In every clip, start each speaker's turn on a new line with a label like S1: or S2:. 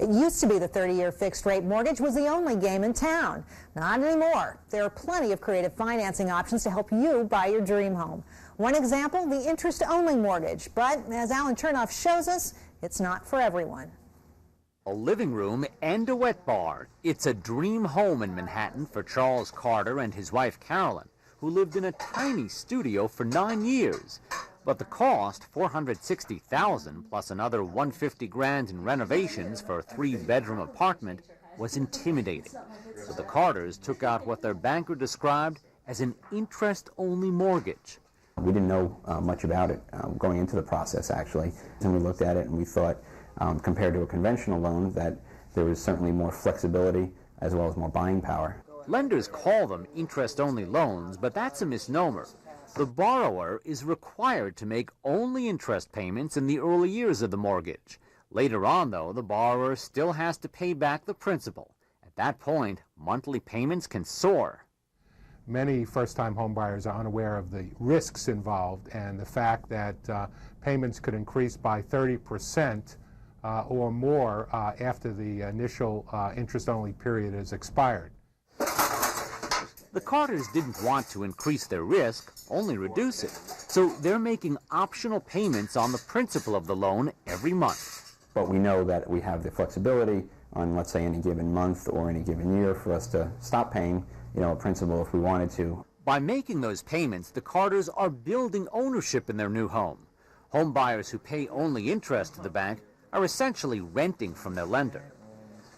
S1: It used to be the 30-year fixed-rate mortgage was the only game in town. Not anymore. There are plenty of creative financing options to help you buy your dream home. One example, the interest-only mortgage. But as Alan Chernoff shows us, it's not for everyone.
S2: A living room and a wet bar. It's a dream home in Manhattan for Charles Carter and his wife Carolyn, who lived in a tiny studio for 9 years. But the cost, $460,000 plus another $150,000 in renovations for a 3-bedroom apartment, was intimidating. So the Carters took out what their banker described as an interest-only mortgage.
S3: We didn't know much about it going into the process, actually. And we looked at it and we thought, compared to a conventional loan, that there was certainly more flexibility as well as more buying power.
S2: Lenders call them interest-only loans, but that's a misnomer. The borrower is required to make only interest payments in the early years of the mortgage. Later on, though, the borrower still has to pay back the principal. At that point, monthly payments can soar.
S4: Many first-time homebuyers are unaware of the risks involved and the fact that payments could increase by 30% or more after the initial interest-only period has expired.
S2: The Carters didn't want to increase their risk, only reduce it. So they're making optional payments on the principal of the loan every month.
S3: But we know that we have the flexibility on, let's say, any given month or any given year for us to stop paying, a principal if we wanted to.
S2: By making those payments, the Carters are building ownership in their new home. Home buyers who pay only interest to the bank are essentially renting from their lender.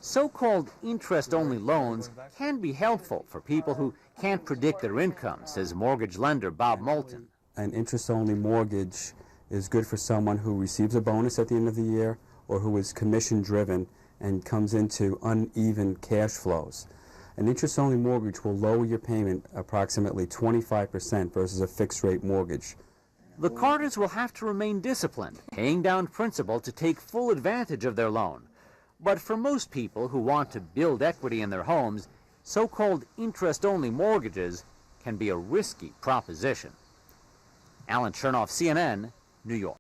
S2: So-called interest-only loans can be helpful for people who can't predict their income, says mortgage lender Bob Moulton.
S5: An interest-only mortgage is good for someone who receives a bonus at the end of the year or who is commission-driven and comes into uneven cash flows. An interest-only mortgage will lower your payment approximately 25% versus a fixed-rate mortgage.
S2: The Carters will have to remain disciplined, paying down principal to take full advantage of their loan. But for most people who want to build equity in their homes, so-called interest-only mortgages can be a risky proposition. Alan Chernoff, CNN, New York.